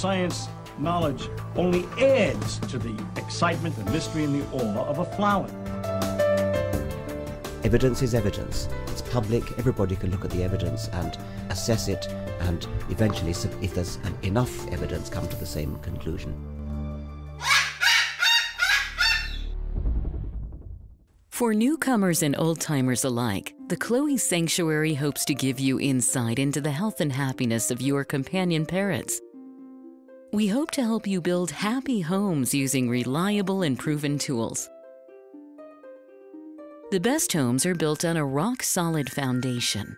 science knowledge only adds to the excitement, the mystery, and the awe of a flower. Evidence is evidence. It's public, everybody can look at the evidence and assess it, and eventually, if there's enough evidence, come to the same conclusion. For newcomers and old-timers alike, the Chloe Sanctuary hopes to give you insight into the health and happiness of your companion parrots. We hope to help you build happy homes using reliable and proven tools. The best homes are built on a rock-solid foundation.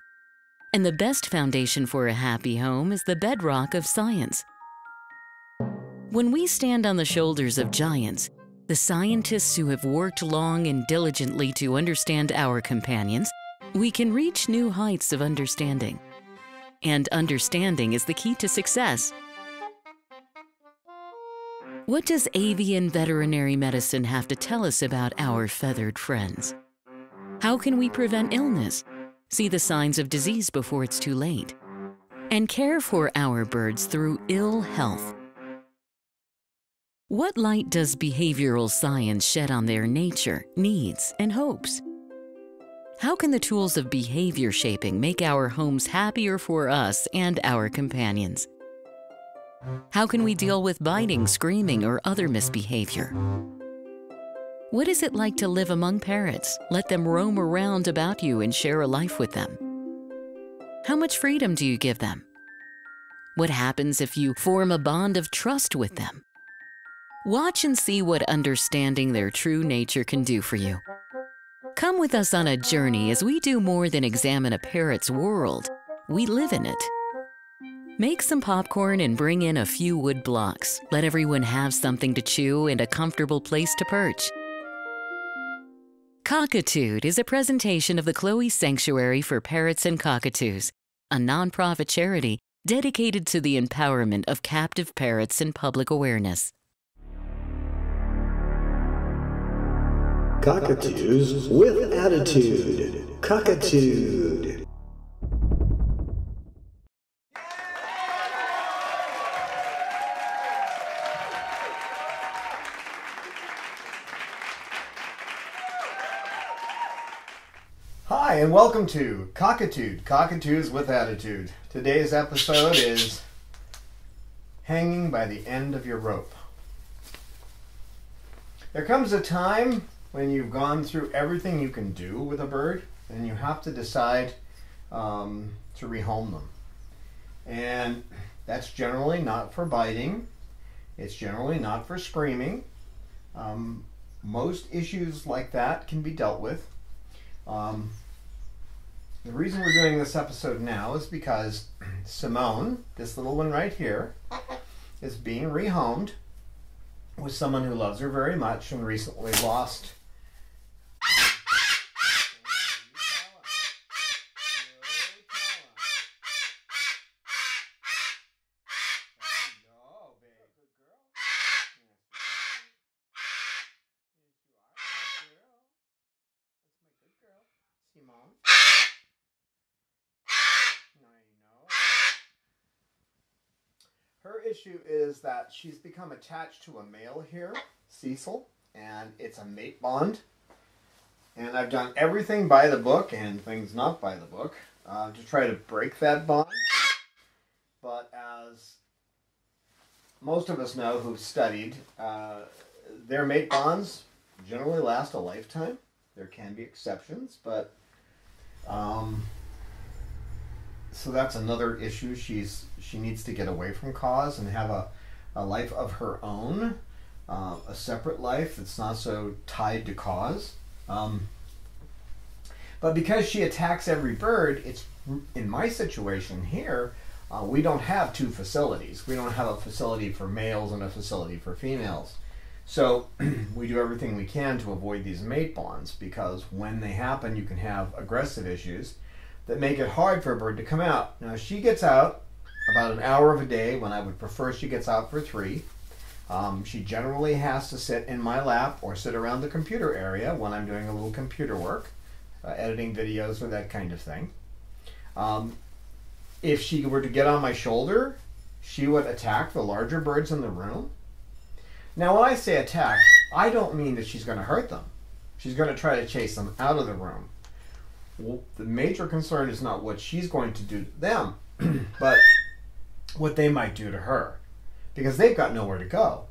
And the best foundation for a happy home is the bedrock of science. When we stand on the shoulders of giants, the scientists who have worked long and diligently to understand our companions, we can reach new heights of understanding. And understanding is the key to success. What does avian veterinary medicine have to tell us about our feathered friends? How can we prevent illness, see the signs of disease before it's too late, and care for our birds through ill health? What light does behavioral science shed on their nature, needs, and hopes? How can the tools of behavior shaping make our homes happier for us and our companions? How can we deal with biting, screaming, or other misbehavior? What is it like to live among parrots, let them roam around about you and share a life with them? How much freedom do you give them? What happens if you form a bond of trust with them? Watch and see what understanding their true nature can do for you. Come with us on a journey as we do more than examine a parrot's world. We live in it. Make some popcorn and bring in a few wood blocks. Let everyone have something to chew and a comfortable place to perch. Cockatude is a presentation of the Chloe Sanctuary for Parrots and Cockatoos, a nonprofit charity dedicated to the empowerment of captive parrots and public awareness. Cockatoos with attitude. Cockatude. Hi, and welcome to Cockatude, Cockatoos with Attitude. Today's episode is Hanging by the End of Your Rope. There comes a time when you've gone through everything you can do with a bird, and you have to decide to rehome them. And that's generally not for biting. It's generally not for screaming. Most issues like that can be dealt with. The reason we're doing this episode now is because Simone, this little one right here, is being rehomed with someone who loves her very much and recently lost. Her issue is that she's become attached to a male here, Cecil, and it's a mate bond. And I've done everything by the book and things not by the book to try to break that bond. But as most of us know who've studied, their mate bonds generally last a lifetime. There can be exceptions, but so that's another issue. She needs to get away from cause and have a life of her own, a separate life that's not so tied to cause. But because she attacks every bird, it's in my situation here, we don't have two facilities. We don't have a facility for males and a facility for females. So we do everything we can to avoid these mate bonds, because when they happen, you can have aggressive issues that make it hard for a bird to come out. Now, she gets out about an hour of a day, when I would prefer she gets out for 3. She generally has to sit in my lap or sit around the computer area when I'm doing a little computer work, editing videos or that kind of thing. If she were to get on my shoulder, she would attack the larger birds in the room. Now, when I say attack, I don't mean that she's going to hurt them. She's going to try to chase them out of the room. Well, the major concern is not what she's going to do to them, but what they might do to her, because they've got nowhere to go.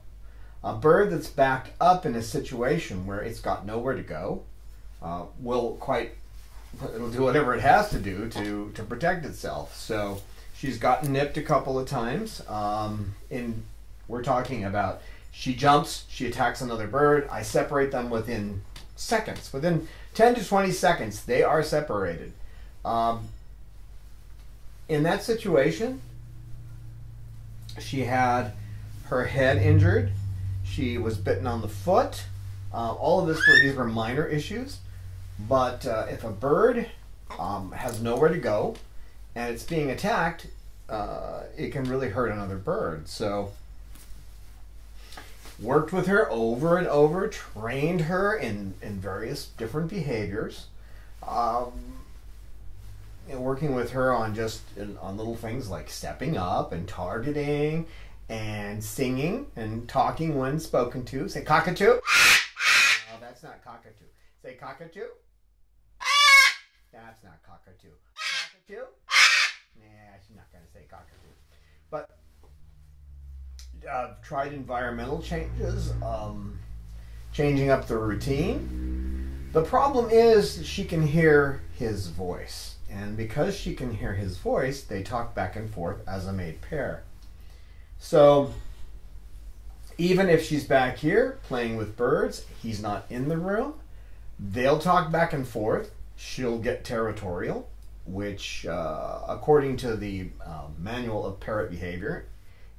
A bird that's backed up in a situation where it's got nowhere to go it'll do whatever it has to do to protect itself. So she's gotten nipped a couple of times. We're talking about she jumps, she attacks another bird. I separate them within seconds. Within 10 to 20 seconds, they are separated. In that situation, she had her head injured. She was bitten on the foot. All of these were minor issues. But if a bird has nowhere to go and it's being attacked, it can really hurt another bird. So worked with her over and over, trained her in various different behaviors, working with her on on little things like stepping up and targeting and singing and talking when spoken to. Say cockatoo. No, that's not cockatoo. Say cockatoo. That's not cockatoo. Cockatoo? Nah, she's not going to say cockatoo. But tried environmental changes, changing up the routine. The problem is she can hear his voice. And because she can hear his voice, they talk back and forth as a mate pair. So even if she's back here playing with birds, he's not in the room, they'll talk back and forth. She'll get territorial, which according to the Manual of Parrot Behavior,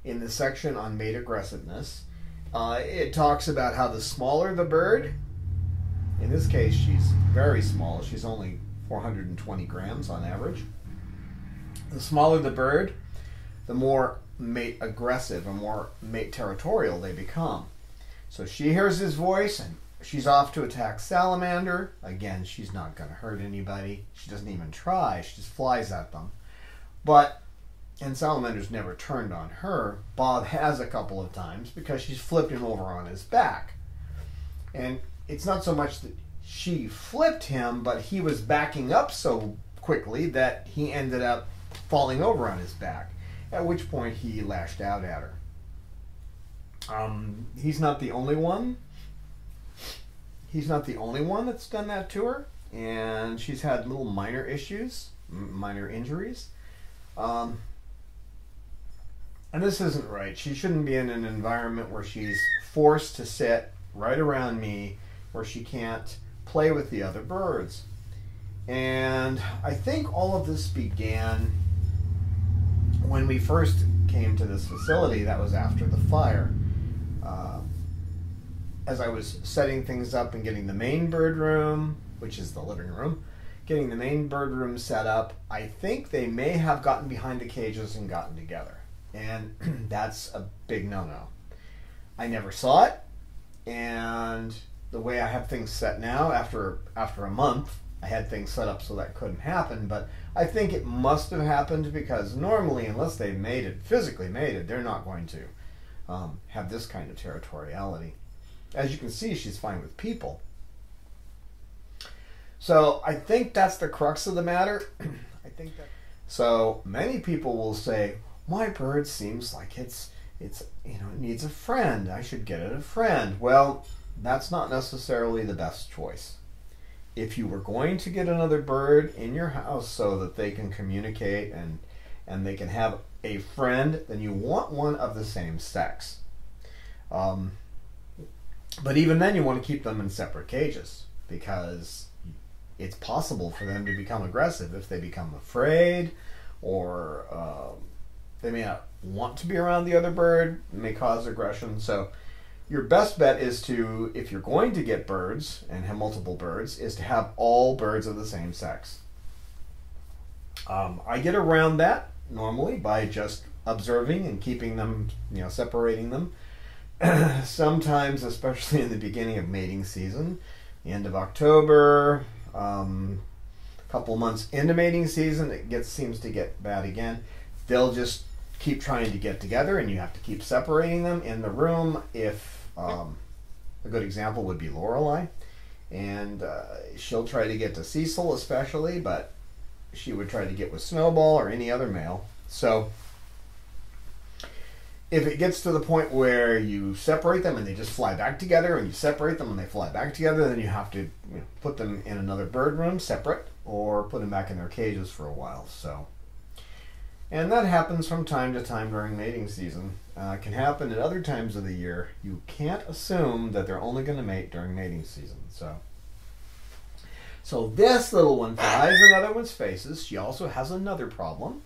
in the section on mate aggressiveness, it talks about how the smaller the bird, in this case she's very small, she's only 420 grams on average, the smaller the bird, the more mate aggressive and more mate territorial they become. So she hears his voice and she's off to attack salamander. Again, she's not going to hurt anybody. She doesn't even try. She just flies at them. And salamander's never turned on her. Bob has a couple of times because she's flipped him over on his back. And it's not so much that she flipped him, but he was backing up so quickly that he ended up falling over on his back, at which point he lashed out at her. He's not the only one. He's not the only one that's done that to her, and she's had little minor issues, minor injuries. And this isn't right. She shouldn't be in an environment where she's forced to sit right around me, where she can't play with the other birds. And I think all of this began when we first came to this facility. That was after the fire. As I was setting things up and getting the main bird room, which is the living room, getting the main bird room set up, I think they may have gotten behind the cages and gotten together. And that's a big no-no. I never saw it, and the way I have things set now, after a month, I had things set up so that couldn't happen, but I think it must have happened because normally, unless they mated, physically mated, they're not going to have this kind of territoriality. As you can see, she's fine with people. So I think that's the crux of the matter. So many people will say, my bird seems like it needs a friend. I should get it a friend. Well, that's not necessarily the best choice. If you were going to get another bird in your house so that they can communicate and they can have a friend, then you want one of the same sex. But even then, you want to keep them in separate cages because it's possible for them to become aggressive if they become afraid, or they may not want to be around the other bird. It may cause aggression. So your best bet is to, if you're going to get birds and have multiple birds, is to have all birds of the same sex. I get around that normally by just observing and keeping them, separating them. Sometimes, especially in the beginning of mating season, the end of October, a couple months into mating season, it seems to get bad again. They'll just keep trying to get together, and you have to keep separating them in the room. If a good example would be Lorelei, and she'll try to get to Cecil especially, but she would try to get with Snowball or any other male. So if it gets to the point where you separate them and they just fly back together, and you separate them and they fly back together, then you have to put them in another bird room separate, or put them back in their cages for a while. So, and that happens from time to time during mating season. It can happen at other times of the year. You can't assume that they're only going to mate during mating season. So this little one flies in other one's faces. She also has another problem,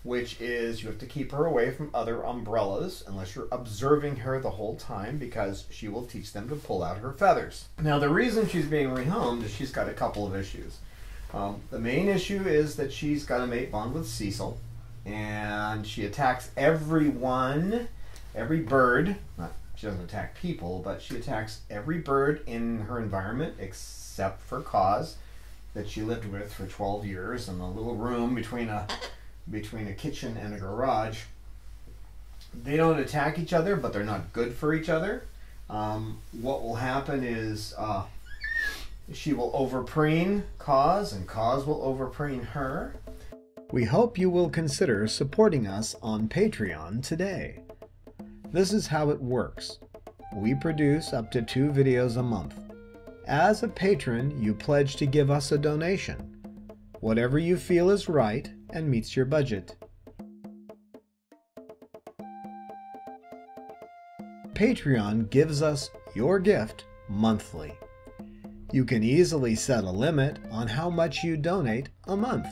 which is you have to keep her away from other umbrellas unless you're observing her the whole time, because she will teach them to pull out her feathers. Now, the reason she's being rehomed is she's got a couple of issues. The main issue is that she's got a mate bond with Cecil, and she attacks everyone, every bird. She doesn't attack people, but she attacks every bird in her environment except for Cause, that she lived with for 12 years in a little room between a kitchen and a garage. They don't attack each other, but they're not good for each other. What will happen is she will overpreen Cause, and Cause will overpreen her. We hope you will consider supporting us on Patreon today. This is how it works. We produce up to 2 videos a month. As a patron, you pledge to give us a donation, whatever you feel is right and meets your budget. Patreon gives us your gift monthly. You can easily set a limit on how much you donate a month.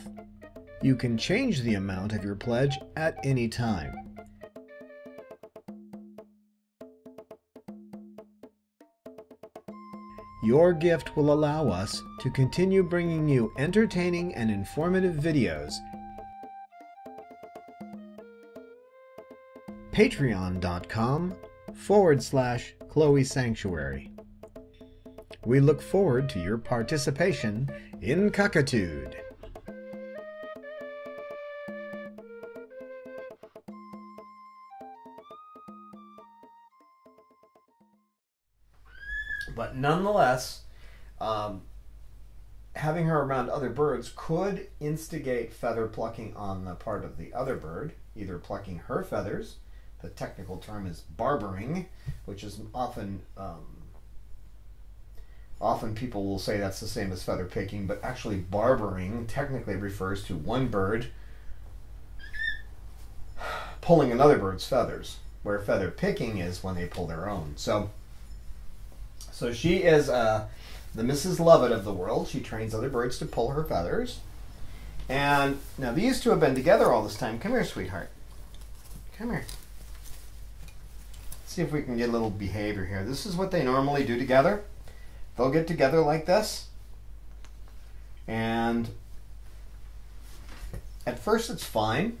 You can change the amount of your pledge at any time. Your gift will allow us to continue bringing you entertaining and informative videos. Patreon.com/Chloe Sanctuary. We look forward to your participation in Cockatude. But nonetheless, having her around other birds could instigate feather plucking on the part of the other bird, either plucking her feathers. The technical term is barbering, which is often people will say that's the same as feather picking, but actually barbering technically refers to one bird pulling another bird's feathers, where feather picking is when they pull their own. So she is the Mrs. Lovett of the world. She trains other birds to pull her feathers. And now these two have been together all this time. Come here, sweetheart. Come here. Let's see if we can get a little behavior here. This is what they normally do together. They'll get together like this. And at first it's fine.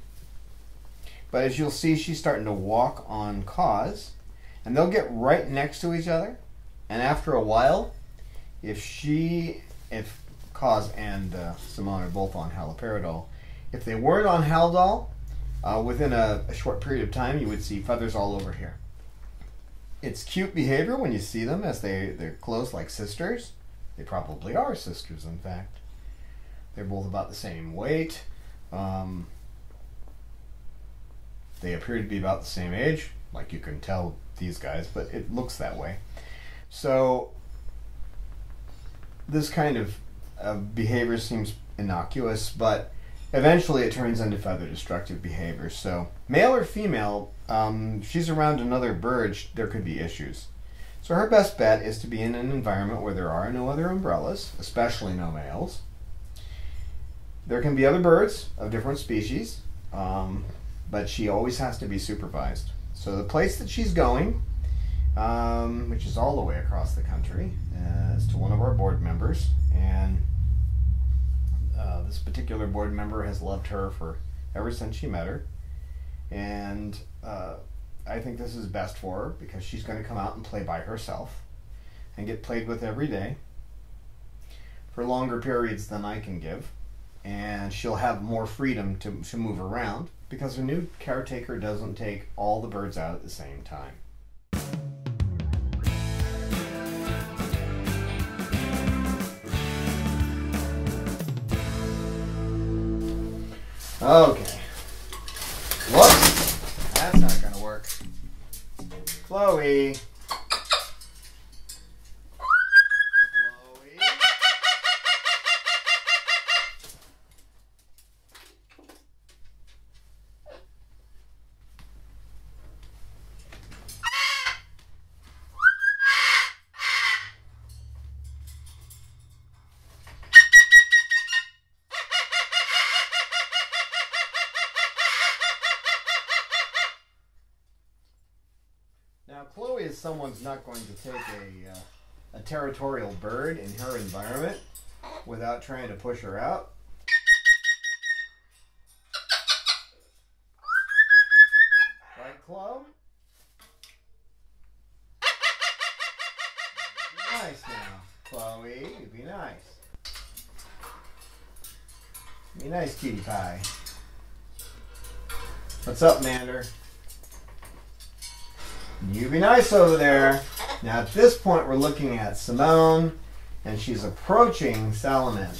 But as you'll see, she's starting to walk on Cause. And they'll get right next to each other. And after a while, if Cause and Simone are both on haloperidol, if they weren't on Haldol, within a short period of time, you would see feathers all over here. It's cute behavior when you see them, as they're close like sisters. They probably are sisters, in fact. They're both about the same weight. They appear to be about the same age, like you can tell these guys, but it looks that way. So this kind of behavior seems innocuous, but eventually it turns into feather destructive behavior. So male or female, she's around another bird, there could be issues. So her best bet is to be in an environment where there are no other umbrellas, especially no males. There can be other birds of different species, but she always has to be supervised. So the place that she's going, which is all the way across the country, is to one of our board members, and this particular board member has loved her ever since she met her, and I think this is best for her because she's going to come out and play by herself and get played with every day for longer periods than I can give, and she'll have more freedom to move around because a new caretaker doesn't take all the birds out at the same time. Okay. Whoops! That's not gonna work. Chloe. Now, Chloe is someone's not going to take a territorial bird in her environment without trying to push her out. Right, Chloe? Be nice now, Chloe. Be nice. Be nice, cutie pie. What's up, Mander? You be nice over there. Now at this point we're looking at Simone, and she's approaching Salamander.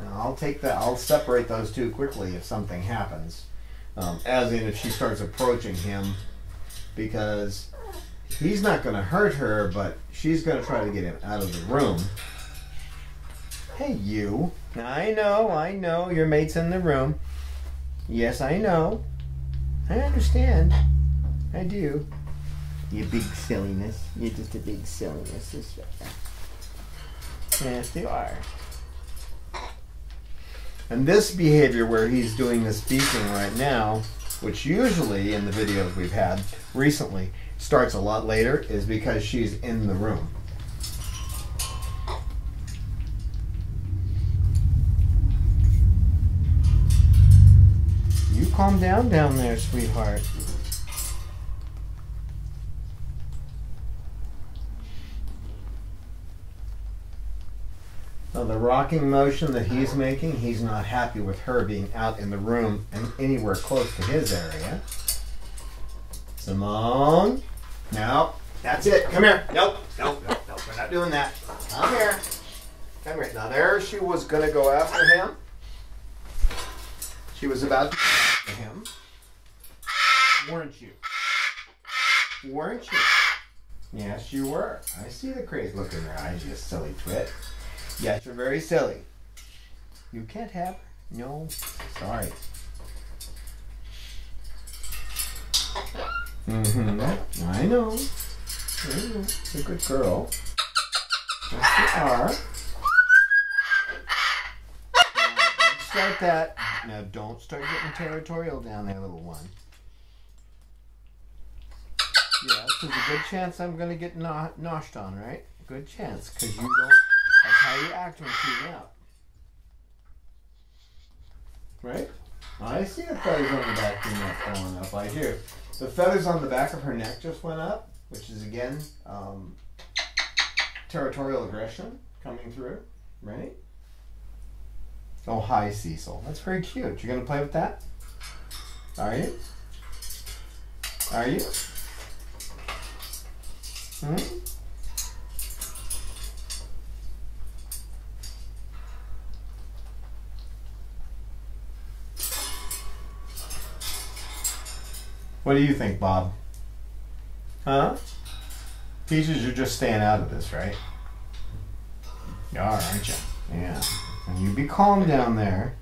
Now I'll separate those two quickly if something happens. As in if she starts approaching him, because he's not going to hurt her, but she's going to try to get him out of the room. Hey you. I know, your mate's in the room. Yes, I know. I understand. I do. You big silliness. You're just a big silliness. Yes, you are. And this behavior where he's doing this beaking right now, which usually in the videos we've had recently starts a lot later, is because she's in the room. You calm down there, sweetheart. Now the rocking motion that he's making, he's not happy with her being out in the room and anywhere close to his area. Simone. No, that's it. Come here. Nope. We're not doing that. Come here. Come here. Now there she was going to go after him. She was about to go after him. Weren't you? Weren't you? Yes, you were. I see the crazy look in your eyes, you silly twit. Yes, you're very silly. You can't have her? No. Sorry. I know. You're a good girl. Yes, you are. Now, don't start that. Now, don't start getting territorial down there, little one. Yes, there's a good chance I'm going to get noshed on, right? Good chance, because you don't... That's how you act when she's out. Right? I see the feathers on the back of your neck going up. I do. The feathers on the back of her neck just went up, which is again territorial aggression coming through. Right? Oh, hi, Cecil. That's very cute. You're going to play with that? Are you? Are you? What do you think, Bob? Huh? Peaches, you're just staying out of this, right? You are, aren't you? Yeah. And you be calm down there.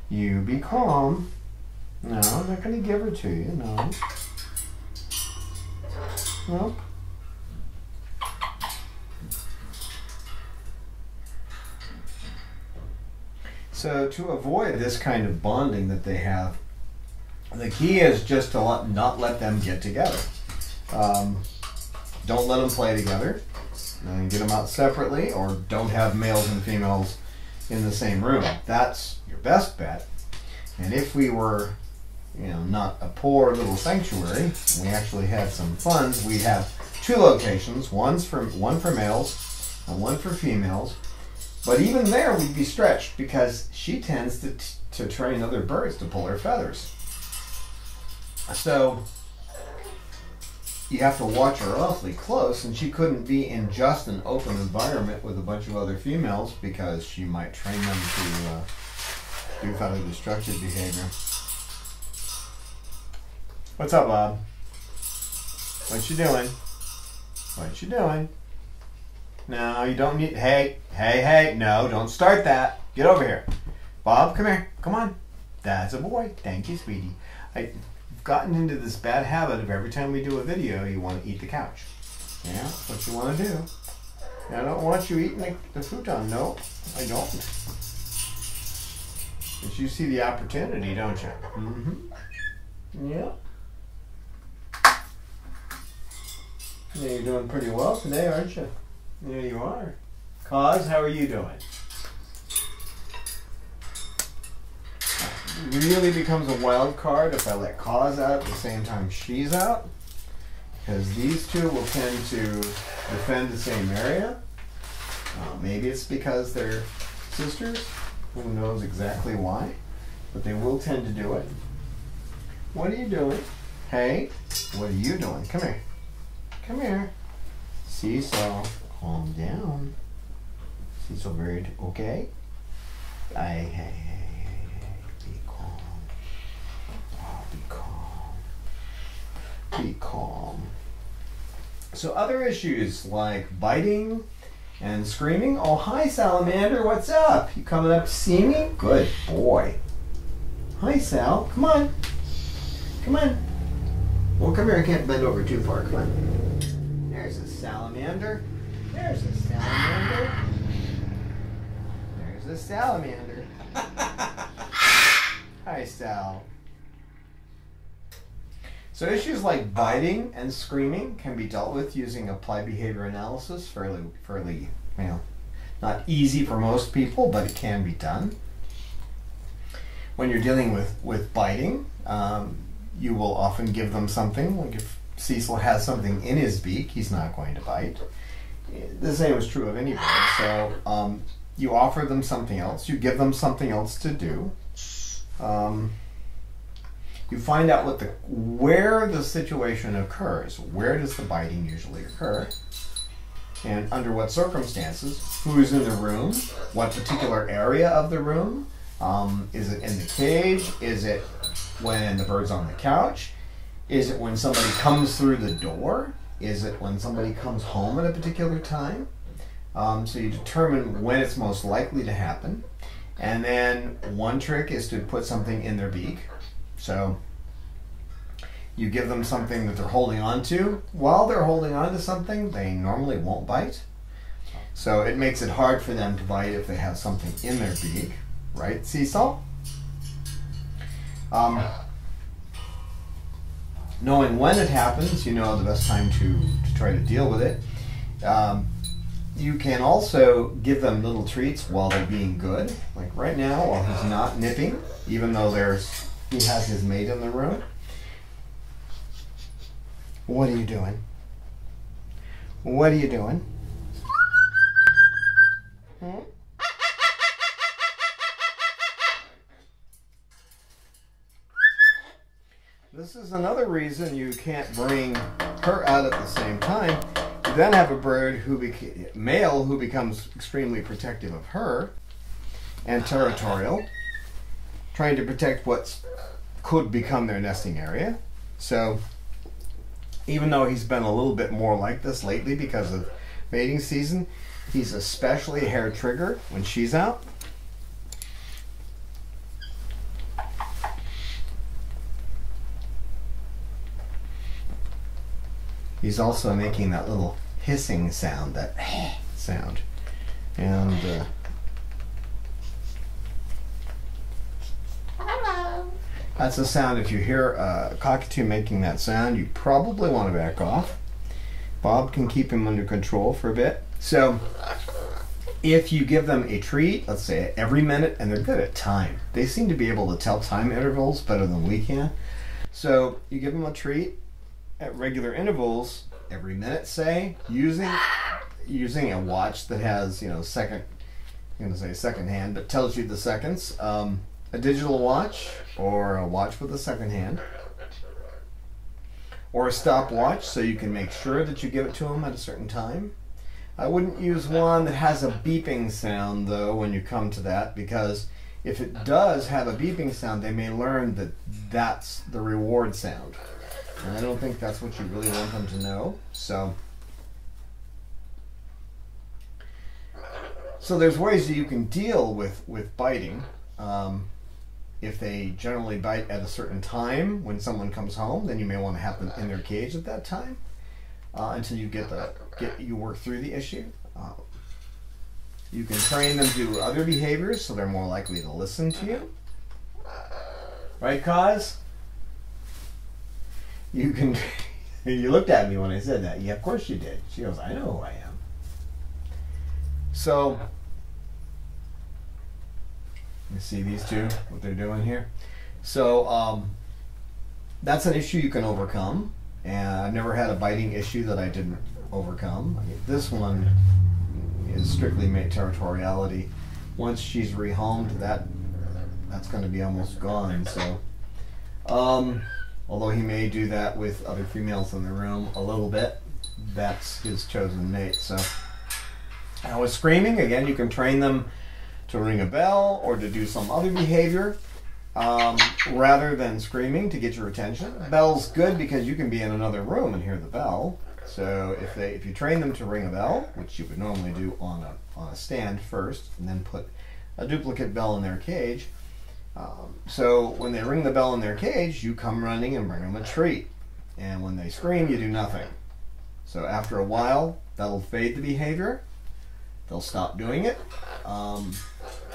You be calm. No, I'm not going to give her to you, no. Nope. So to avoid this kind of bonding that they have, the key is just to not let them get together. Don't let them play together. And get them out separately, or don't have males and females in the same room. That's your best bet. And if we were, not a poor little sanctuary, we actually had some funds, we'd have two locations, one for males and one for females, But even there, we'd be stretched because she tends to train other birds to pull her feathers. So you have to watch her awfully close, and she couldn't be in just an open environment with a bunch of other females because she might train them to do feather destructive behavior. What's up, Bob? What you doing? What you doing? No, you don't need... Hey, no, don't start that. Get over here. Bob, come here. Come on. That's a boy. Thank you, sweetie. I've gotten into this bad habit of every time we do a video, you want to eat the couch. Yeah, that's what you want to do. I don't want you eating the futon. No, I don't. But you see the opportunity, don't you? Mm-hmm. Yeah. Yeah, you're doing pretty well today, aren't you? Yeah, you are. Cause, how are you doing? It really becomes a wild card if I let Cause out at the same time she's out, because these two will tend to defend the same area. Maybe it's because they're sisters. Who knows exactly why, but they will tend to do it. What are you doing? Hey, what are you doing? Come here. Come here. Seesaw, calm down. Seesaw bird, okay? Hey, be calm. Oh, be calm. Be calm. So other issues like biting and screaming. Oh, hi, Salamander, what's up? You coming up to see me? Good boy. Hi, Sal. Come on. Come on. Well, come here. I can't bend over too far. Come on. There's a salamander. There's a salamander. There's a salamander. Hi, Sal. So issues like biting and screaming can be dealt with using applied behavior analysis. Fairly, you know, not easy for most people, but it can be done. When you're dealing with biting, you will often give them something. Like if Cecil has something in his beak, he's not going to bite. The same is true of any bird. So you offer them something else. You give them something else to do. You find out where the situation occurs. Where does the biting usually occur? And under what circumstances? Who's in the room? What particular area of the room? Is it in the cage? Is it when the bird's on the couch? Is it when somebody comes through the door? Is it when somebody comes home at a particular time? So you determine when it's most likely to happen. And then one trick is to put something in their beak. So you give them something that they're holding on to. While they're holding on to something, they normally won't bite. So it makes it hard for them to bite if they have something in their beak. Right, Seesaw? Knowing when it happens, you know the best time to try to deal with it. You can also give them little treats while they're being good. Like right now, while he's not nipping, even though he has his mate in the room. What are you doing? What are you doing? Hmm? This is another reason you can't bring her out at the same time. You then have a bird male who becomes extremely protective of her and territorial, trying to protect what could become their nesting area. So even though he's been a little bit more like this lately because of mating season, he's especially hair trigger when she's out. He's also making that little hissing sound, that sound. And hello. That's a sound, if you hear a cockatoo making that sound, you probably want to back off. Bob can keep him under control for a bit. So if you give them a treat, let's say every minute, and they're good at time. They seem to be able to tell time intervals better than we can. So you give them a treat at regular intervals, every minute, say, using a watch that has, second going to say second hand, but tells you the seconds. A digital watch, or a watch with a second hand, or a stopwatch, so you can make sure that you give it to them at a certain time. I wouldn't use one that has a beeping sound, though, when you come to that, because if it does have a beeping sound, they may learn that that's the reward sound. And I don't think that's what you really want them to know. So there's ways that you can deal with biting. If they generally bite at a certain time when someone comes home, then you may want to have them in their cage at that time until you you work through the issue. You can train them to do other behaviors, so they're more likely to listen to you. Right, Cause? You can. You looked at me when I said that. Yeah, of course you did. She goes, I know who I am. So, you see these two, what they're doing here? So, that's an issue you can overcome. And I've never had a biting issue that I didn't overcome. I mean, this one is strictly mate territoriality. Once she's rehomed, that's going to be almost gone. So, although he may do that with other females in the room a little bit, that's his chosen mate. So, now with screaming, again, you can train them to ring a bell or to do some other behavior rather than screaming to get your attention. Bell's good because you can be in another room and hear the bell. So if you train them to ring a bell, which you would normally do on a stand first, and then put a duplicate bell in their cage, so when they ring the bell in their cage, you come running and bring them a treat. And when they scream, you do nothing. So after a while, that'll fade the behavior. They'll stop doing it.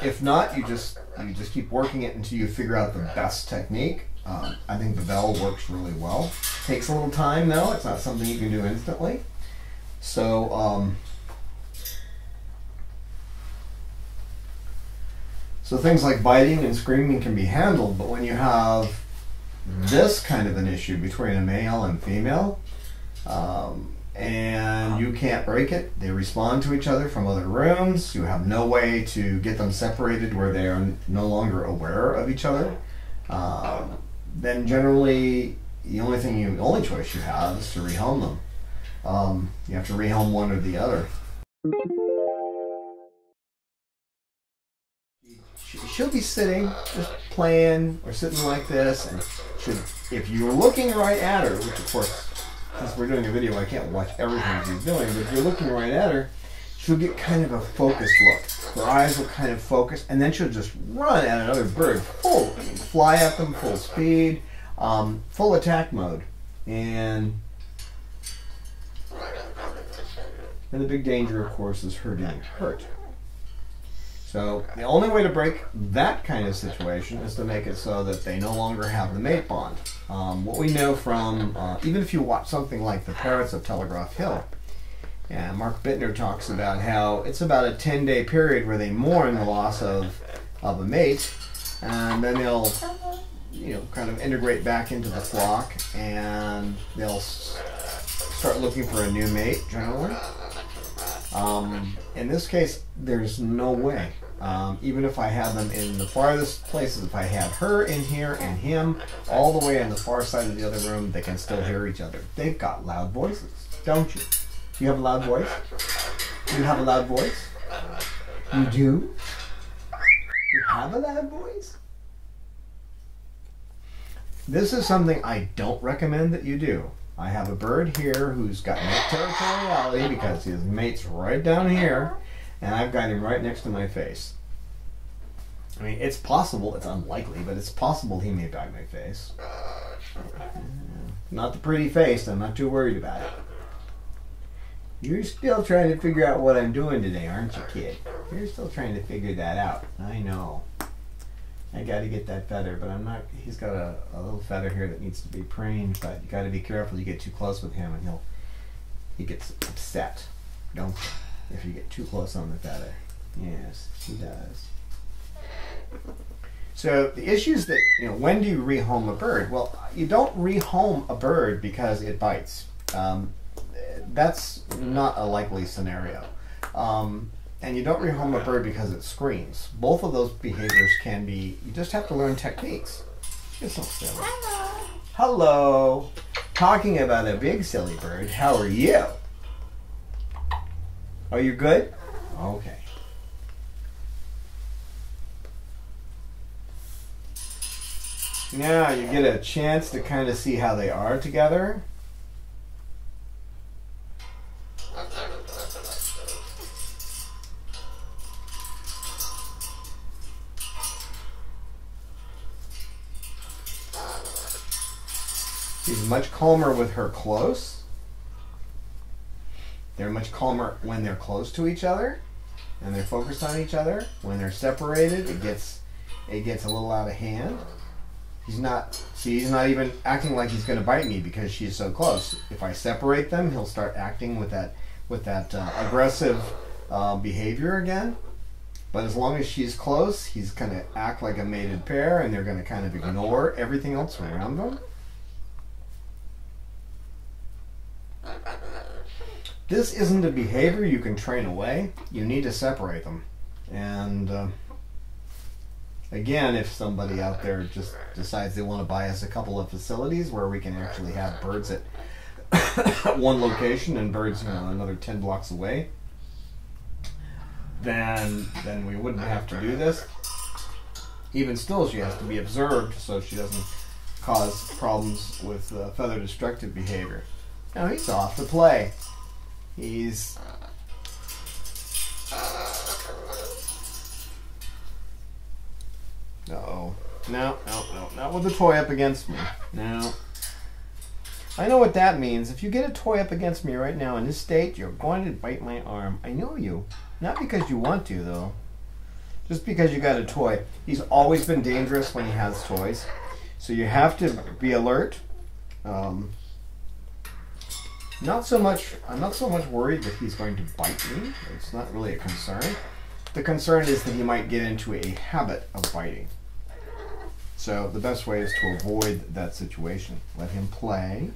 If not, you just keep working it until you figure out the best technique. I think the bell works really well. Takes a little time though. It's not something you can do instantly. So so things like biting and screaming can be handled, but when you have this kind of an issue between a male and female, and you can't break it, they respond to each other from other rooms, you have no way to get them separated where they are no longer aware of each other, then generally the only choice you have is to rehome them. You have to rehome one or the other. She'll be sitting, just playing, or sitting like this, and if you're looking right at her, which of course, since we're doing a video, I can't watch everything she's doing, but if you're looking right at her, she'll get kind of a focused look. Her eyes will kind of focus, and then she'll just run at another bird, fly at them full speed, full attack mode. And the big danger, of course, is her getting hurt. So the only way to break that kind of situation is to make it so that they no longer have the mate bond. What we know from, even if you watch something like the Parrots of Telegraph Hill, and Mark Bittner talks about how it's about a 10-day period where they mourn the loss of a mate, and then they'll kind of integrate back into the flock, and they'll start looking for a new mate generally. In this case, there's no way. Even if I had them in the farthest places, if I had her in here and him all the way on the far side of the other room, they can still hear each other. They've got loud voices, don't you? Do you have a loud voice? Do you have a loud voice? You do? You have a loud voice? This is something I don't recommend that you do. I have a bird here who's got mate territoriality because his mate's right down here, and I've got him right next to my face. I mean, it's possible, it's unlikely, but it's possible he may bite my face. Not the pretty face, I'm not too worried about it. You're still trying to figure out what I'm doing today, aren't you, kid? You're still trying to figure that out. I know. I got to get that feather, but I'm not. He's got a little feather here that needs to be preened, but you got to be careful. You get too close with him, and he gets upset, don't you? If you get too close on the feather. Yes, he does. So the issue is that, when do you rehome a bird? Well, you don't rehome a bird because it bites. That's not a likely scenario. and you don't rehome a bird because it screams. Both of those behaviors can be, you just have to learn techniques. You're so silly. Hello. Talking about a big silly bird, how are you? Oh, you good? Okay. Now you get a chance to kind of see how they are together. She's much calmer with her close. They're much calmer when they're close to each other and they're focused on each other. When they're separated, it gets a little out of hand. He's not even acting like he's going to bite me because she's so close. If I separate them, he'll start acting with that aggressive behavior again. But as long as she's close, he's going to act like a mated pair, and they're going to kind of ignore everything else around them. This isn't a behavior you can train away. You need to separate them. And again, if somebody out there just decides they want to buy us a couple of facilities where we can actually have birds at one location and birds, another 10 blocks away, then we wouldn't have to do this. Even still, she has to be observed so she doesn't cause problems with feather destructive behavior. Now he's off to play. He's uh-oh. No, not with the toy up against me. No. I know what that means. If you get a toy up against me right now in this state, you're going to bite my arm. I know you. Not because you want to, though. Just because you got a toy. He's always been dangerous when he has toys. So you have to be alert. I'm not so much worried that he's going to bite me. It's not really a concern. The concern is that he might get into a habit of biting. So the best way is to avoid that situation. Let him play.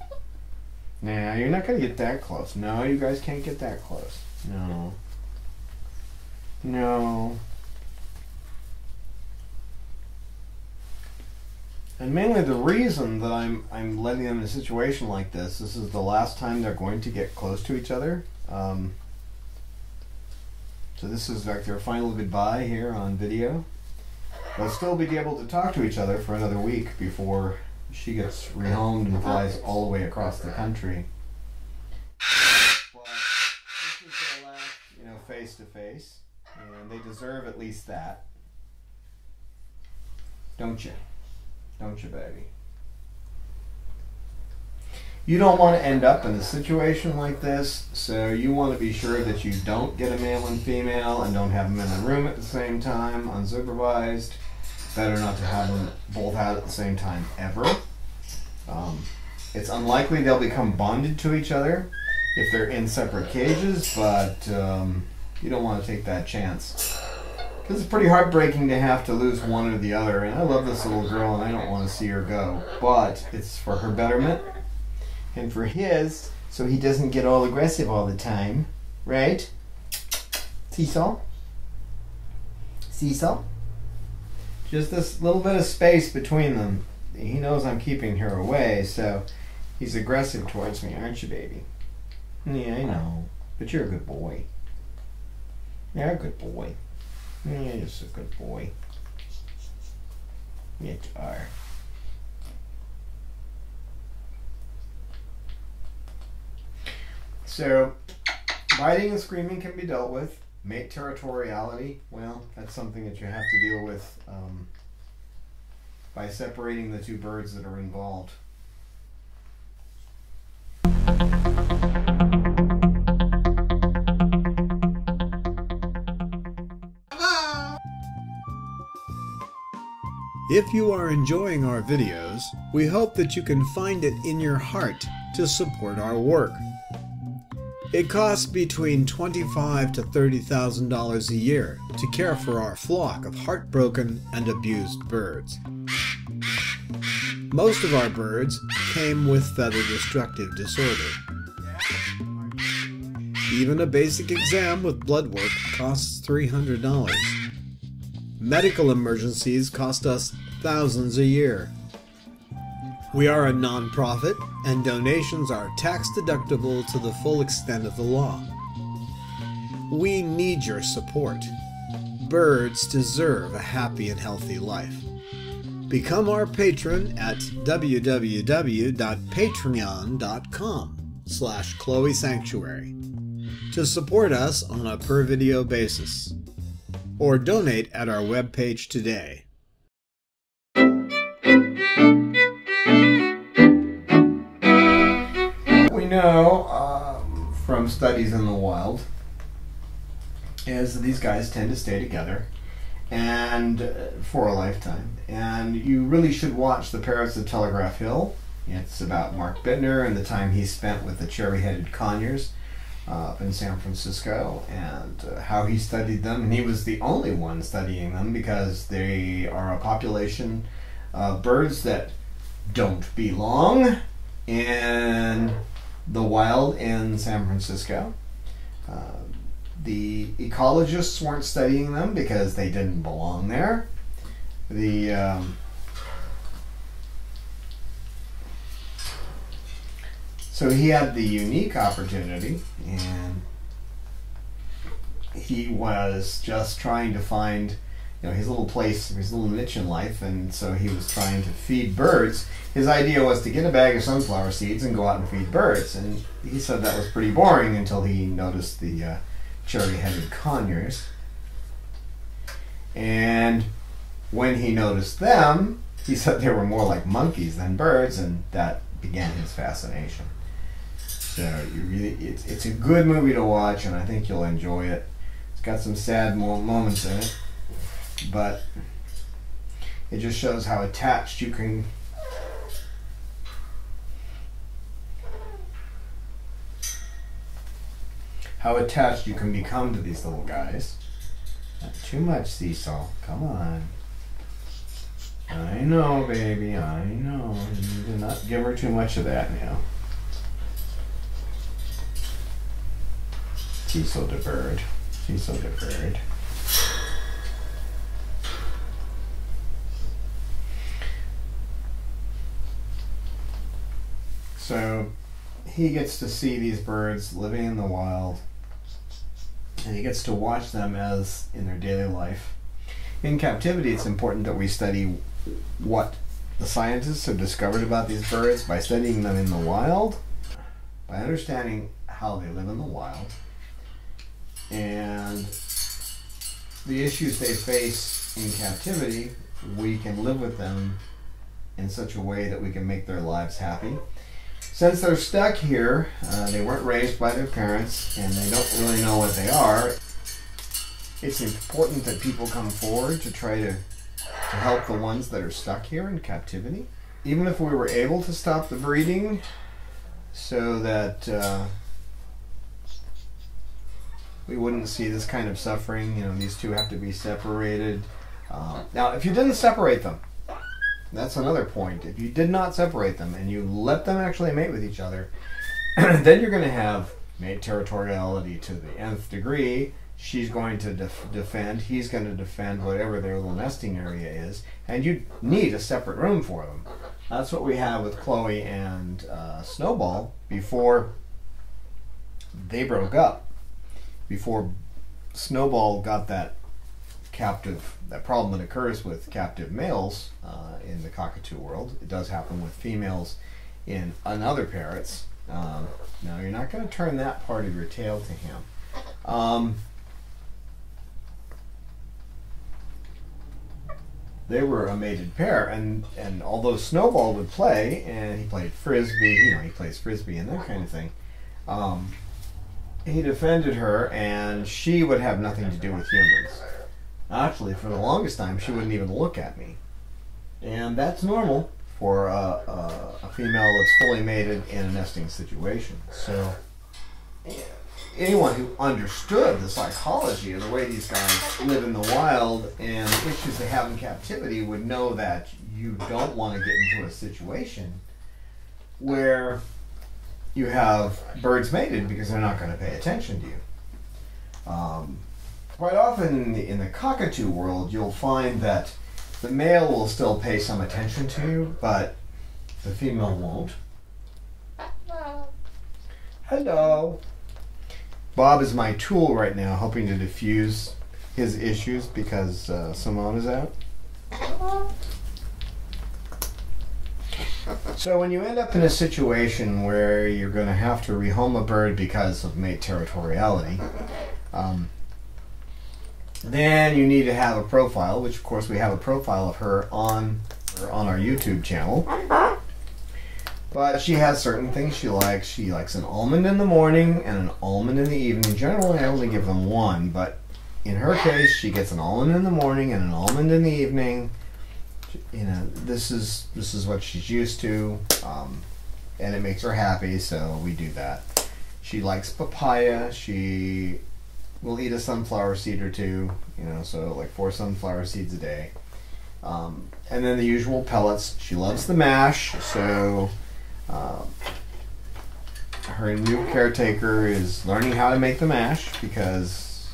Nah, you're not going to get that close. No, you guys can't get that close. No. No. And mainly the reason that I'm letting them in a situation like this is the last time they're going to get close to each other. So this is like their final goodbye here on video. They'll still be able to talk to each other for another week before she gets rehomed and flies all the way across the country. But this is their last, face to face, and they deserve at least that. Don't you? Don't you, baby? You don't want to end up in a situation like this, so you want to be sure that you don't get a male and female and don't have them in the room at the same time, unsupervised. Better not to have them both out at the same time ever. It's unlikely they'll become bonded to each other if they're in separate cages, but you don't want to take that chance. Because it's pretty heartbreaking to have to lose one or the other, and I love this little girl and I don't want to see her go. But it's for her betterment and for his, so he doesn't get all aggressive all the time. Right? Cecil? Cecil? Just this little bit of space between them. He knows I'm keeping her away, so he's aggressive towards me, aren't you, baby? Yeah, I know. But you're a good boy. You're a good boy. Yeah, you're just a good boy. Yes, you are. So, biting and screaming can be dealt with. Mate territoriality, well, that's something that you have to deal with by separating the two birds that are involved. If you are enjoying our videos, we hope that you can find it in your heart to support our work. It costs between $25,000 to $30,000 a year to care for our flock of heartbroken and abused birds. Most of our birds came with feather destructive disorder. Even a basic exam with blood work costs $300. Medical emergencies cost us thousands a year. We are a non-profit, and donations are tax-deductible to the full extent of the law. We need your support. Birds deserve a happy and healthy life. Become our patron at www.patreon.com/Chloe Sanctuary to support us on a per-video basis, or donate at our webpage today. We know from studies in the wild is that these guys tend to stay together and for a lifetime. And you really should watch The Parrots of Telegraph Hill. It's about Mark Bittner and the time he spent with the cherry-headed conures up in San Francisco, and how he studied them. And he was the only one studying them because they are a population of birds that don't belong in the wild in San Francisco. The ecologists weren't studying them because they didn't belong there. So he had the unique opportunity, and he was just trying to find, his little place, his little niche in life, and so he was trying to feed birds. His idea was to get a bag of sunflower seeds and go out and feed birds, and he said that was pretty boring until he noticed the cherry-headed conures. And when he noticed them, he said they were more like monkeys than birds, and that began his fascination. So it's a good movie to watch, and I think you'll enjoy it. It's got some sad moments in it, but it just shows how attached you can become to these little guys. Not too much, Cecil. Come on. I know, baby. I know. You need to not give her too much of that now. Cecil the bird. Cecil the bird. So he gets to see these birds living in the wild, and he gets to watch them as in their daily life. In captivity, it's important that we study what the scientists have discovered about these birds by studying them in the wild, by understanding how they live in the wild, and the issues they face in captivity. We can live with them in such a way that we can make their lives happy. Since they're stuck here, they weren't raised by their parents, and they don't really know what they are. It's important that people come forward to try to help the ones that are stuck here in captivity. Even if we were able to stop the breeding so that we wouldn't see this kind of suffering, these two have to be separated. Now, if you didn't separate them, that's another point. If you did not separate them and you let them actually mate with each other, then you're going to have mate territoriality to the nth degree. She's going to defend, he's going to defend whatever their little nesting area is, and you need a separate room for them. That's what we have with Chloe and Snowball before they broke up. Before Snowball got that problem that occurs with captive males in the cockatoo world. It does happen with females in other parrots. Now, you're not going to turn that part of your tail to him. They were a mated pair, and although Snowball would play, and he played frisbee, he plays frisbee and that kind of thing, he defended her, and she would have nothing to do with humans. Actually, for the longest time, she wouldn't even look at me. And that's normal for a female that's fully mated in a nesting situation. So anyone who understood the psychology of the way these guys live in the wild and the issues they have in captivity would know that you don't want to get into a situation where you have birds mated because they're not going to pay attention to you. quite often in the cockatoo world, you'll find that the male will still pay some attention to you, but the female won't. Hello. Bob is my tool right now, helping to diffuse his issues because Simone is out. So when you end up in a situation where you're going to have to rehome a bird because of mate territoriality, then you need to have a profile, which of course we have a profile of her on our YouTube channel. But she has certain things she likes. She likes an almond in the morning and an almond in the evening. Generally, I only give them one, but in her case, she gets an almond in the morning and an almond in the evening. You know, this is what she's used to, and it makes her happy, so we do that. She likes papaya. She will eat a sunflower seed or two, you know, so like 4 sunflower seeds a day. And then the usual pellets. She loves the mash, so her new caretaker is learning how to make the mash because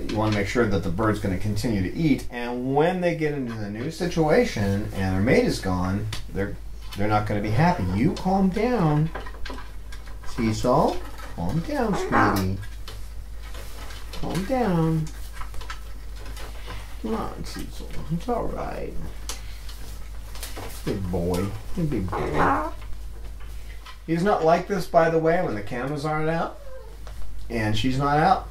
you want to make sure that the bird's going to continue to eat. And when they get into the new situation and their mate is gone, they're not going to be happy. You calm down, Cecil. Calm down, sweetie. Calm down. Come on, Cecil. It's all right. Big boy. Big boy. He's not like this, by the way, when the cameras aren't out and she's not out.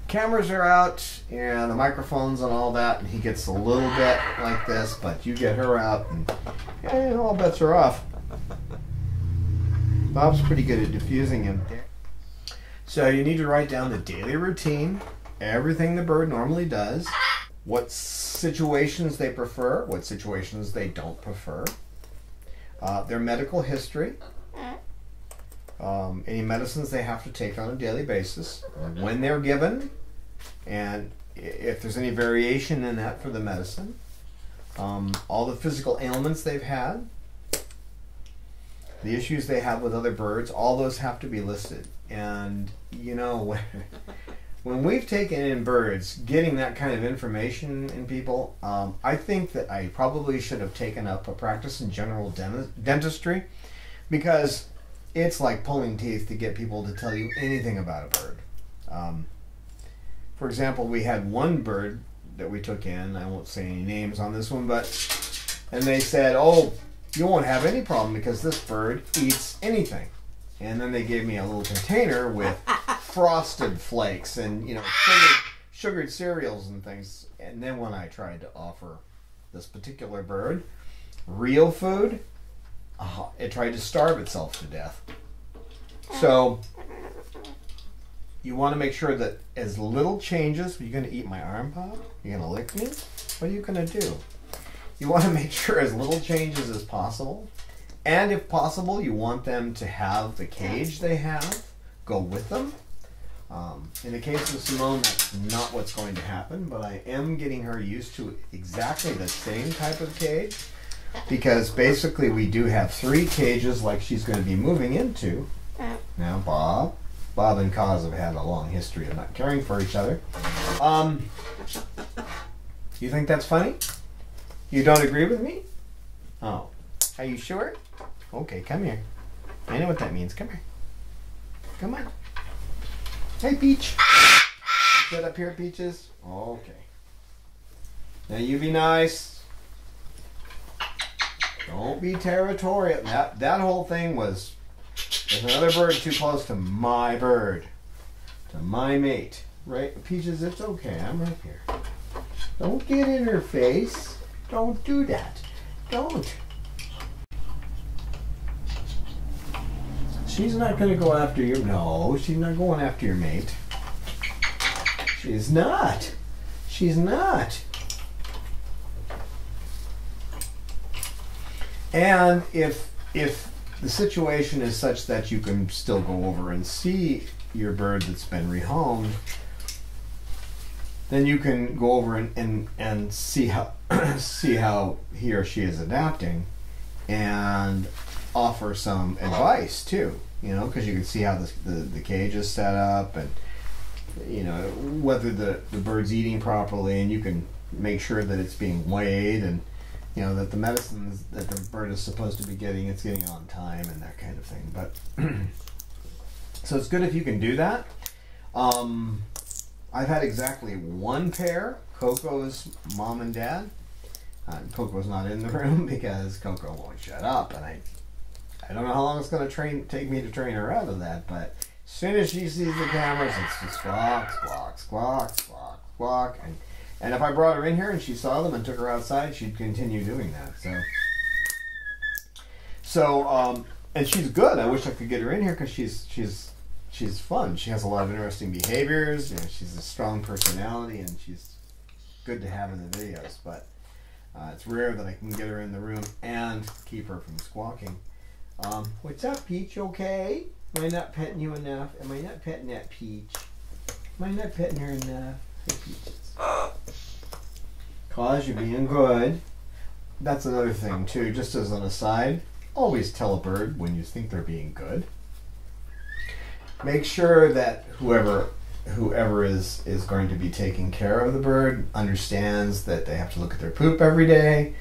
Cameras are out and the microphones and all that, and he gets a little bit like this, but you get her out and all bets are off. Bob's pretty good at diffusing him. So you need to write down the daily routine, everything the bird normally does, what situations they prefer, what situations they don't prefer, their medical history, any medicines they have to take on a daily basis, when they're given, and if there's any variation in that for the medicine, all the physical ailments they've had, the issues they have with other birds, all those have to be listed. And you know, when we've taken in birds, getting that kind of information in people, I think that I probably should have taken up a practice in general dentistry, because it's like pulling teeth to get people to tell you anything about a bird. For example, we had one bird that we took in, I won't say any names on this one, and they said, oh, you won't have any problem because this bird eats anything. And then they gave me a little container with frosted flakes and, you know, sugared cereals and things. And then when I tried to offer this particular bird real food, it tried to starve itself to death. So you want to make sure that as little changes. You're going to eat my arm, Pop? You're going to lick me? What are you going to do? You want to make sure as little changes as possible. And if possible, you want them to have the cage they have go with them. In the case of Simone, that's not what's going to happen, but I am getting her used to exactly the same type of cage, because basically we do have 3 cages like she's going to be moving into. Now, Bob and Kaz have had a long history of not caring for each other. You think that's funny? You don't agree with me? Oh, are you sure? Okay, come here. I know what that means. Come here. Come on. Hey, Peach. Sit up here, Peaches. Okay. Now you be nice. Don't be territorial. That whole thing was, there's another bird too close to my bird, to my mate. Right, Peaches? It's okay. I'm right here. Don't get in her face. Don't do that. Don't. She's not going to go after your... No, she's not going after your mate. She's not. She's not. And if the situation is such that you can still go over and see your bird that's been rehomed, then you can go over and see how see how he or she is adapting, and offer some advice too, you know, because you can see how the cage is set up, and you know, whether the bird's eating properly, and you can make sure that it's being weighed, and you know that the medicines that the bird is supposed to be getting, it's getting on time, and that kind of thing. But so it's good if you can do that. I've had exactly one pair, Coco's mom and dad. Coco's not in the room because Coco won't shut up, and I don't know how long it's going to take me to train her out of that, but as soon as she sees the cameras, it's just squawk, squawk, squawk, squawk, squawk, and if I brought her in here and she saw them and took her outside, she'd continue doing that. So and she's good. I wish I could get her in here because she's fun. She has a lot of interesting behaviors. You know, she's a strong personality, and she's good to have in the videos. But it's rare that I can get her in the room and keep her from squawking. What's up, Peach? Okay? Am I not petting you enough? Am I not petting that Peach? Am I not petting her enough? Hey, Peaches. Cause you're being good. That's another thing too, just as an aside. Always tell a bird when you think they're being good. Make sure that whoever is going to be taking care of the bird understands that they have to look at their poop every day,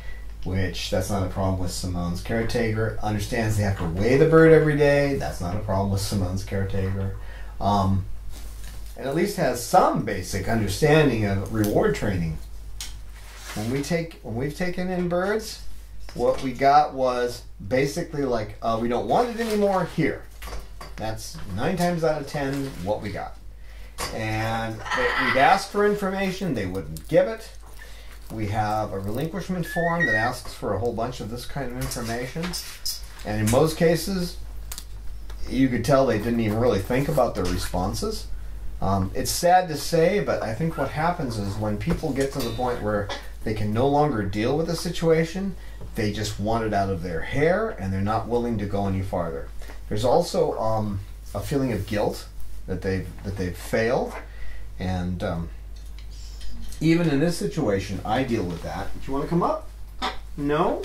which that's not a problem with Simone's caretaker. Understands they have to weigh the bird every day. That's not a problem with Simone's caretaker. And at least has some basic understanding of reward training. When we've taken in birds, what we got was basically like, we don't want it anymore, here. That's 9 times out of 10 what we got. And we'd ask for information, they wouldn't give it. We have a relinquishment form that asks for a whole bunch of this kind of information. And in most cases, you could tell they didn't even really think about their responses. It's sad to say, but I think what happens is when people get to the point where they can no longer deal with the situation, they just want it out of their hair, and they're not willing to go any farther. There's also a feeling of guilt that they've failed, and even in this situation, I deal with that. Do you want to come up? No?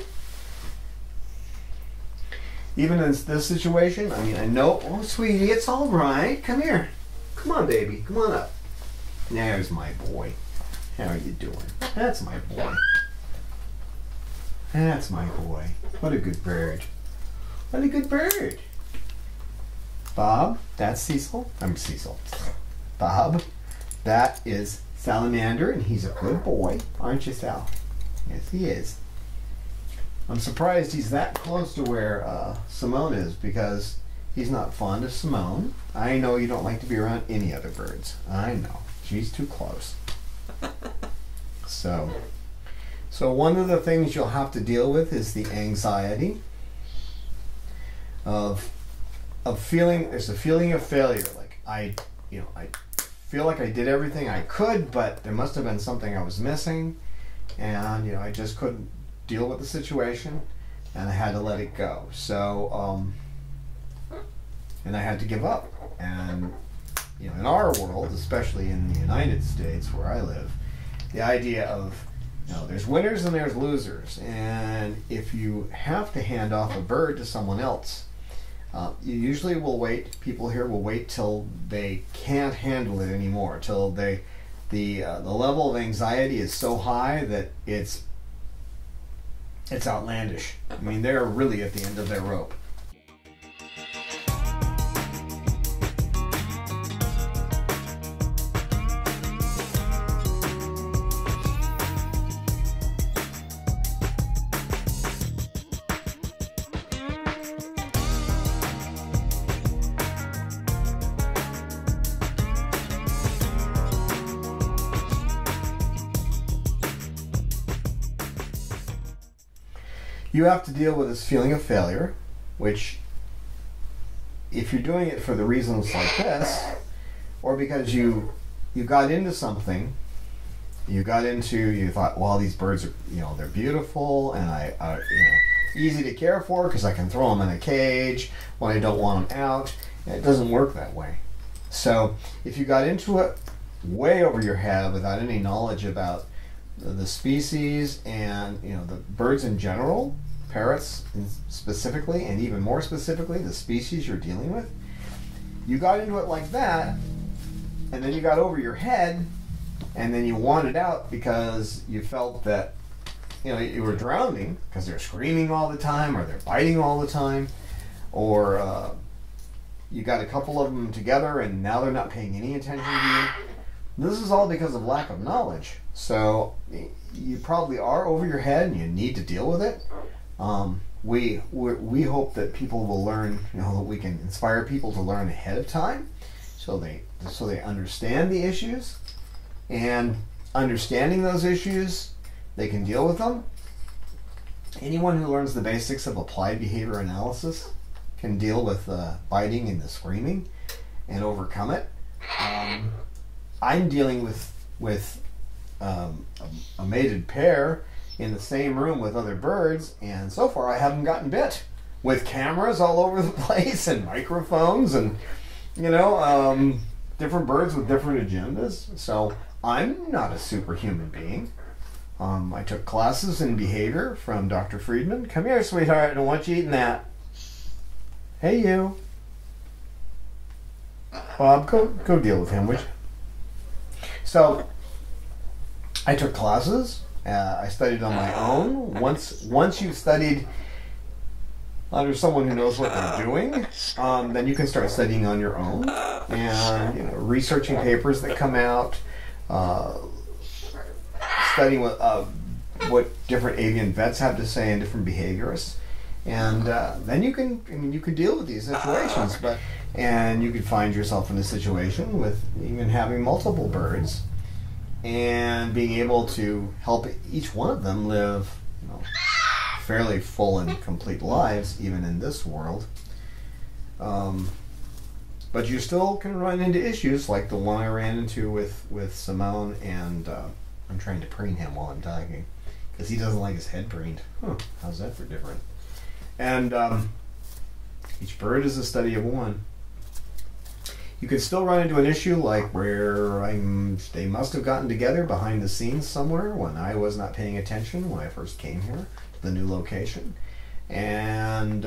Even in this situation, I mean, I know, oh, sweetie, it's all right. Come here. Come on, baby. Come on up. There's my boy. How are you doing? That's my boy. That's my boy. What a good bird. What a good bird. Bob, that's Cecil. I'm Cecil. Bob, that is Salamander, and he's a good boy. Aren't you, Sal? Yes, he is. I'm surprised he's that close to where Simone is, because he's not fond of Simone. I know you don't like to be around any other birds. I know. She's too close. So one of the things you'll have to deal with is the anxiety of feeling. There's a feeling of failure. Like I feel like I did everything I could, but there must have been something I was missing, and I just couldn't deal with the situation, and I had to let it go. So and I had to give up. And in our world, especially in the United States where I live, the idea of there's winners and there's losers, and if you have to hand off a bird to someone else, you usually will wait. People here will wait till they can't handle it anymore, till the level of anxiety is so high that it's outlandish. I mean, they're really at the end of their rope. You have to deal with this feeling of failure, which, if you're doing it for the reasons like this, or because you got into something, you thought, well, these birds are, they're beautiful, and I easy to care for because I can throw them in a cage when I don't want them out. It doesn't work that way. So if you got into it way over your head without any knowledge about the species and the birds in general, parrots specifically, and even more specifically the species you're dealing with, you got into it like that, and then you got over your head, and then you wanted out because you felt that, you know, you were drowning because they're screaming all the time, or they're biting all the time, or you got a couple of them together and now they're not paying any attention to you. This is all because of lack of knowledge. So you probably are over your head and you need to deal with it. We hope that people will learn, you know, that we can inspire people to learn ahead of time, so they understand the issues, and understanding those issues, they can deal with them. Anyone who learns the basics of applied behavior analysis can deal with the biting and the screaming and overcome it. I'm dealing with a mated pair in the same room with other birds, and so far I haven't gotten bit, with cameras all over the place and microphones and, you know, different birds with different agendas. So I'm not a superhuman being. I took classes in behavior from Dr. Friedman. Come here, sweetheart, I don't want you eating that. Hey, you. Bob, go deal with him, would you? So I took classes. I studied on my own. Once you've studied under someone who knows what they're doing, then you can start studying on your own, and, you know, researching papers that come out, studying what different avian vets have to say and different behaviorists, and then you can deal with these situations. And you could find yourself in a situation with even having multiple birds, and being able to help each one of them live, you know, fairly full and complete lives, even in this world. But you still can run into issues like the one I ran into with Simone, and I'm trying to preen him while I'm talking, because he doesn't like his head preened. How's that for different? And each bird is a study of one. You could still run into an issue like where they must have gotten together behind the scenes somewhere when I was not paying attention when I first came here to the new location. And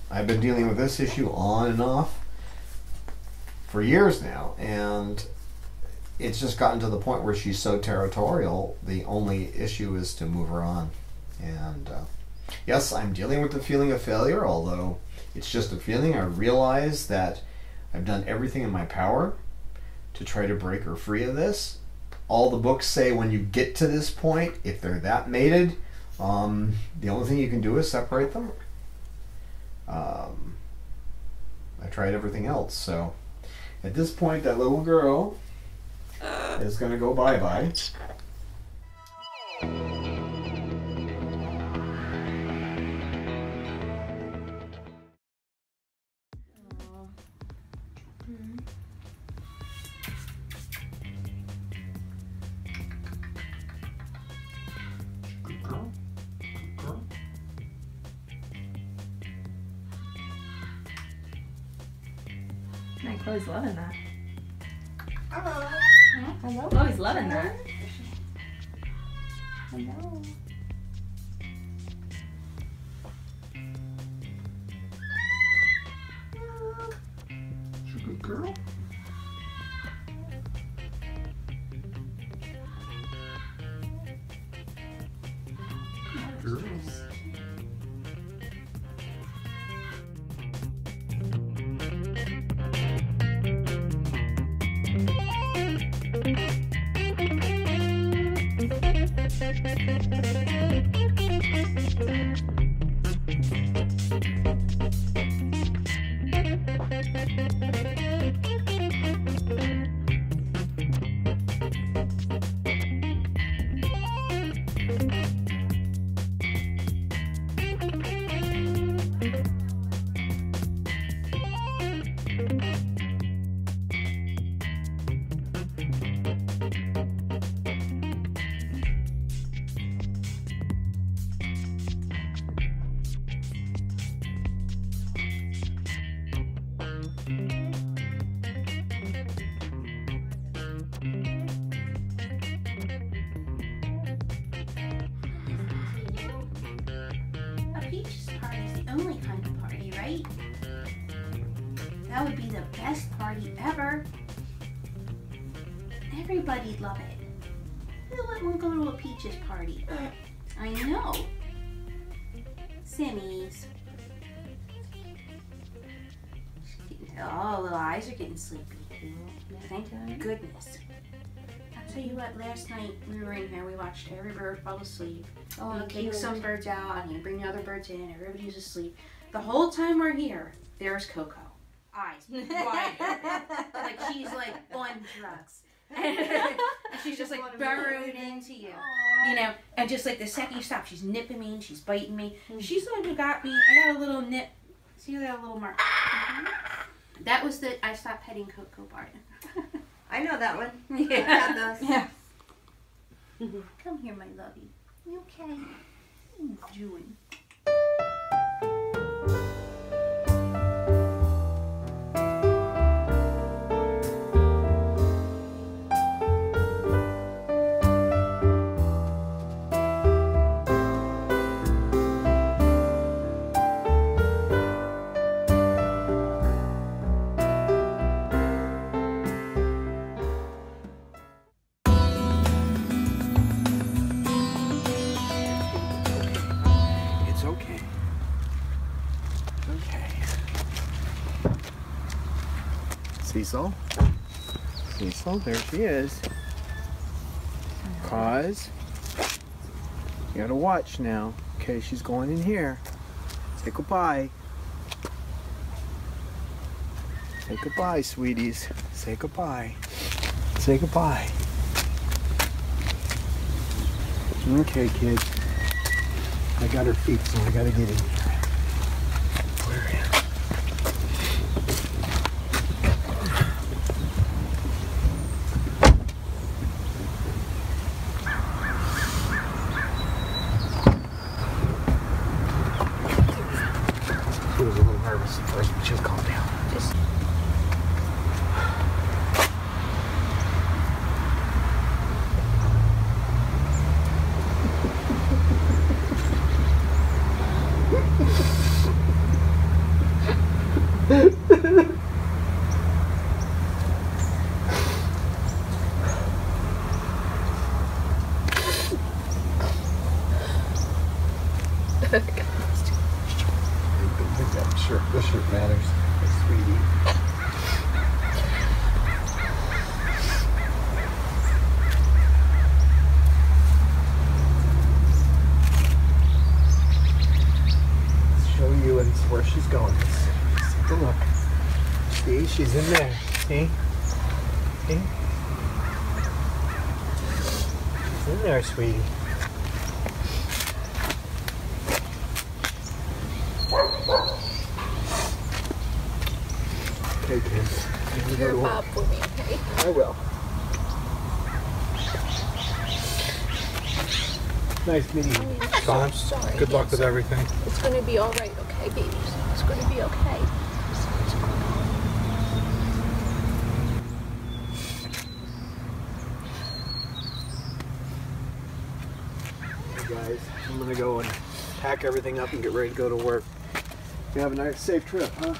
I've been dealing with this issue on and off for years now, and it's just gotten to the point where she's so territorial, the only issue is to move her on. And yes, I'm dealing with the feeling of failure, although it's just a feeling. I realize that I've done everything in my power to try to break her free of this. All the books say when you get to this point, if they're that mated, the only thing you can do is separate them. I tried everything else, so at this point that little girl is going to go bye-bye. Chloe's loving that. Hello. Hello. Chloe's loving that. Hello. She's a good girl. Good girl. Only kind of party, right? That would be the best party ever. Everybody'd love it. We'll let one go to a Peaches party. I know. Simmies. Oh, little eyes are getting sleepy. Thank goodness. I'll tell you what, last night we were in here, we watched every bird fall asleep. Oh, we take some birds out and you bring the other birds in, everybody's asleep. The whole time we're here, there's Coco. Eyes wide open. Like she's like on drugs. And she's just like burrowed into you. You know, and just like the second you stop, she's nipping me and she's biting me. She's the one who got me. I got a little nip. See that little mark? That was the I stopped petting Coco part. I know that one. Yeah. I had those. Yeah. Come here, my lovey. You okay? What are you doing? Cecil? Cecil, there she is. Pause. You gotta watch now. Okay, she's going in here. Say goodbye. Say goodbye, sweeties. Say goodbye. Say goodbye. Okay, kids. I got her feet, so I gotta get in here. Put her in. She was a little nervous at first, but she'll calm down. Just... Sure, this shirt matters, sweetie. Let's show you and where she's going. Let's take a look. See, she's in there. See? See? She's in there, sweetie. Okay, kids. You're Bob for me, okay? I will. Nice meeting you. I'm sorry. Good luck with everything. It's going to be all right, okay, babies? It's going to be okay. Hey guys, I'm gonna go and pack everything up and get ready to go to work. You have a nice, safe trip, huh?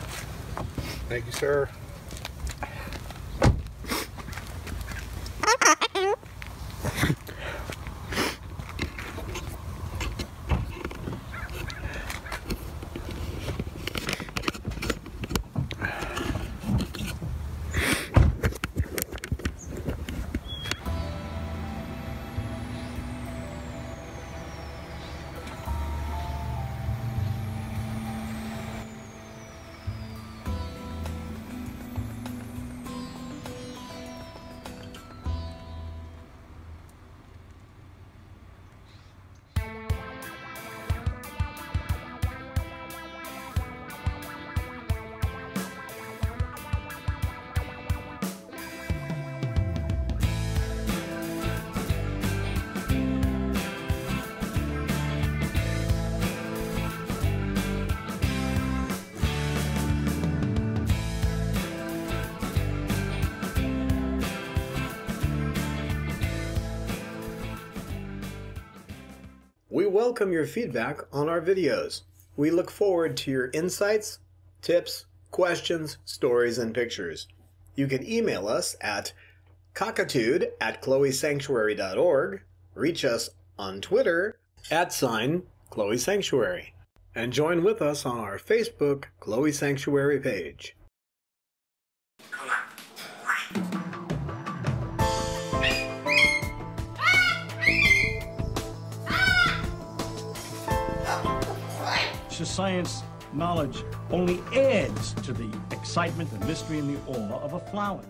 Thank you, sir. We welcome your feedback on our videos. We look forward to your insights, tips, questions, stories, and pictures. You can email us at Cockatude at chloesanctuary.org. Reach us on Twitter @Chloe Sanctuary. And join with us on our Facebook Chloe Sanctuary page. Science knowledge only adds to the excitement, the mystery, and the awe of a flower.